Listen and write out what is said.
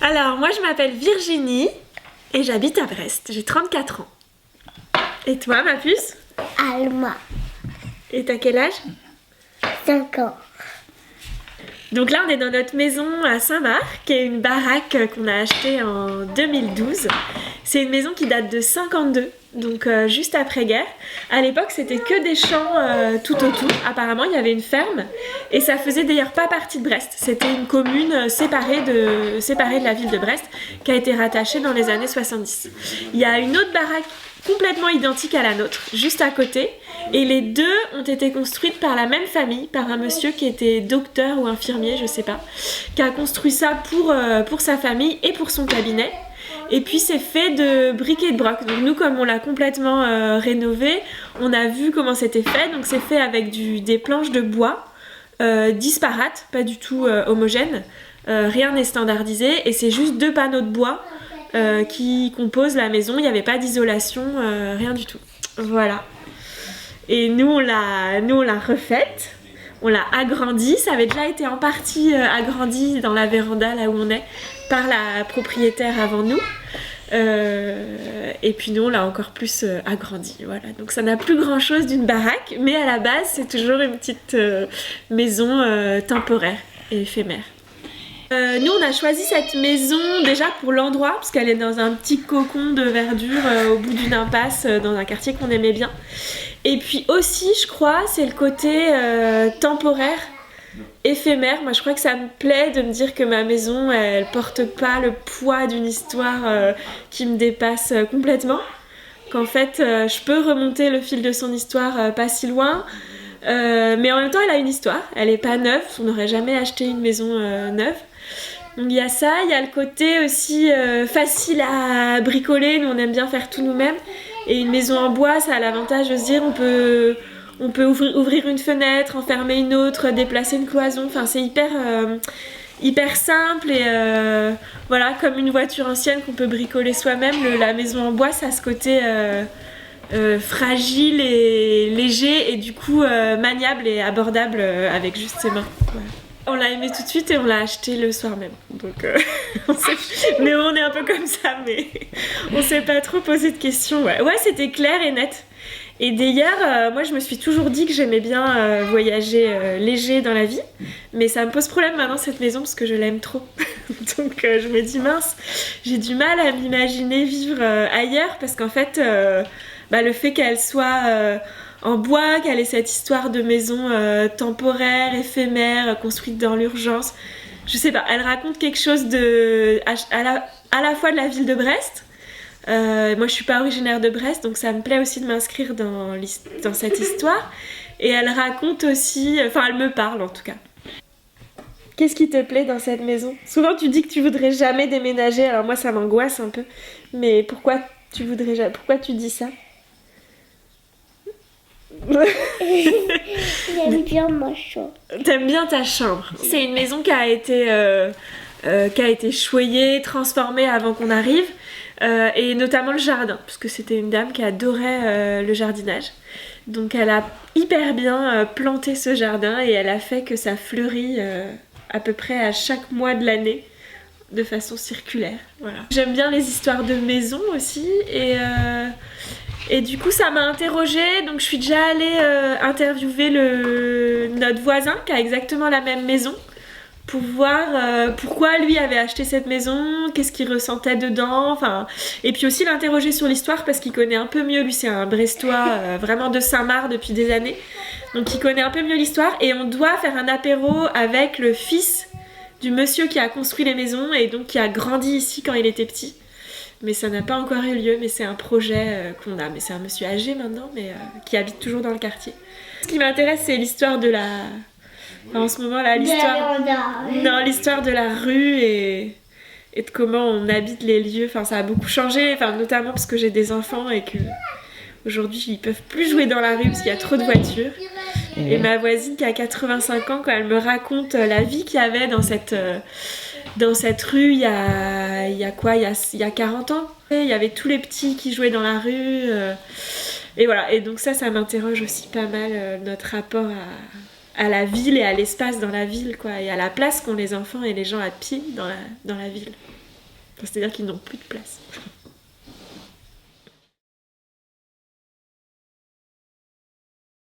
Alors, moi je m'appelle Virginie et j'habite à Brest. J'ai 34 ans. Et toi, ma puce? Alma, Et t'as quel âge? 5 ans. Donc là, on est dans notre maison à Saint-Marc, qui est une baraque qu'on a achetée en 2012. C'est une maison qui date de 52, donc juste après-guerre. À l'époque, c'était que des champs tout autour. Apparemment, il y avait une ferme et ça faisait d'ailleurs pas partie de Brest. C'était une commune séparée de la ville de Brest qui a été rattachée dans les années 70. Il y a une autre baraque complètement identique à la nôtre, juste à côté. Et les deux ont été construites par la même famille, par un monsieur qui était docteur ou infirmier, je sais pas, qui a construit ça pour sa famille et pour son cabinet. Et puis c'est fait de briques et de broc. Donc nous, comme on l'a complètement rénové, on a vu comment c'était fait. Donc c'est fait avec des planches de bois disparates, pas du tout homogènes. Rien n'est standardisé et c'est juste 2 panneaux de bois qui composent la maison. Il n'y avait pas d'isolation, rien du tout. Voilà. Et nous on l'a refaite, on l'a agrandie. Ça avait déjà été en partie agrandi dans la véranda là où on est par la propriétaire avant nous. Et puis nous on l'a encore plus agrandi. Voilà. Donc ça n'a plus grand chose d'une baraque, mais à la base c'est toujours une petite maison temporaire et éphémère. Nous on a choisi cette maison déjà pour l'endroit parce qu'elle est dans un petit cocon de verdure au bout d'une impasse dans un quartier qu'on aimait bien. Et puis aussi je crois c'est le côté temporaire, éphémère. Moi je crois que ça me plaît de me dire que ma maison elle porte pas le poids d'une histoire qui me dépasse complètement. Qu'en fait je peux remonter le fil de son histoire pas si loin. Mais en même temps elle a une histoire, elle est pas neuve, on n'aurait jamais acheté une maison neuve. Donc il y a ça, il y a le côté aussi facile à bricoler, nous on aime bien faire tout nous-mêmes. Et une maison en bois, ça a l'avantage de se dire on peut ouvrir une fenêtre, en fermer une autre, déplacer une cloison, enfin c'est hyper simple et voilà, comme une voiture ancienne qu'on peut bricoler soi-même, la maison en bois ça a ce côté fragile et léger et du coup maniable et abordable avec juste ses mains. Voilà. On l'a aimé tout de suite et on l'a acheté le soir même. Donc, mais on est un peu comme ça, mais on s'est pas trop posé de questions. Ouais, c'était clair et net. Et d'ailleurs, moi je me suis toujours dit que j'aimais bien voyager léger dans la vie, mais ça me pose problème maintenant cette maison parce que je l'aime trop. Donc je me dis mince, j'ai du mal à m'imaginer vivre ailleurs parce qu'en fait, le fait qu'elle soit en bois, qu'elle ait cette histoire de maison temporaire, éphémère, construite dans l'urgence. Je sais pas, elle raconte quelque chose à la fois de la ville de Brest. Moi je suis pas originaire de Brest, donc ça me plaît aussi de m'inscrire dans cette histoire. Et elle raconte aussi, enfin elle me parle en tout cas. Qu'est-ce qui te plaît dans cette maison? Souvent tu dis que tu voudrais jamais déménager, alors moi ça m'angoisse un peu. Mais pourquoi tu dis ça? J'aime bien ma chambre. T'aimes bien ta chambre. C'est une maison qui a été choyée, transformée avant qu'on arrive, et notamment le jardin, parce que c'était une dame qui adorait le jardinage. Donc elle a hyper bien planté ce jardin et elle a fait que ça fleurit à peu près à chaque mois de l'année de façon circulaire. Voilà. J'aime bien les histoires de maisons aussi et du coup ça m'a interrogée, donc je suis déjà allée interviewer notre voisin qui a exactement la même maison pour voir pourquoi lui avait acheté cette maison, qu'est-ce qu'il ressentait dedans, enfin, et puis aussi l'interroger sur l'histoire parce qu'il connaît un peu mieux, lui c'est un Brestois vraiment de Saint-Marc depuis des années, donc il connaît un peu mieux l'histoire et on doit faire un apéro avec le fils du monsieur qui a construit les maisons et donc qui a grandi ici quand il était petit. Mais ça n'a pas encore eu lieu, mais c'est un projet qu'on a. Mais c'est un monsieur âgé maintenant, mais qui habite toujours dans le quartier. Ce qui m'intéresse, c'est l'histoire de la... Enfin, en ce moment là, l'histoire de la rue et de comment on habite les lieux. Enfin, ça a beaucoup changé, enfin, notamment parce que j'ai des enfants et que aujourd'hui ils peuvent plus jouer dans la rue parce qu'il y a trop de voitures. Et ma voisine qui a 85 ans, quand elle me raconte la vie qu'il y avait dans cette rue il y a 40 ans. Il y avait tous les petits qui jouaient dans la rue. Et voilà, et donc ça m'interroge aussi pas mal notre rapport à la ville et à l'espace dans la ville, quoi, et à la place qu'ont les enfants et les gens à pied dans la ville. C'est-à-dire qu'ils n'ont plus de place.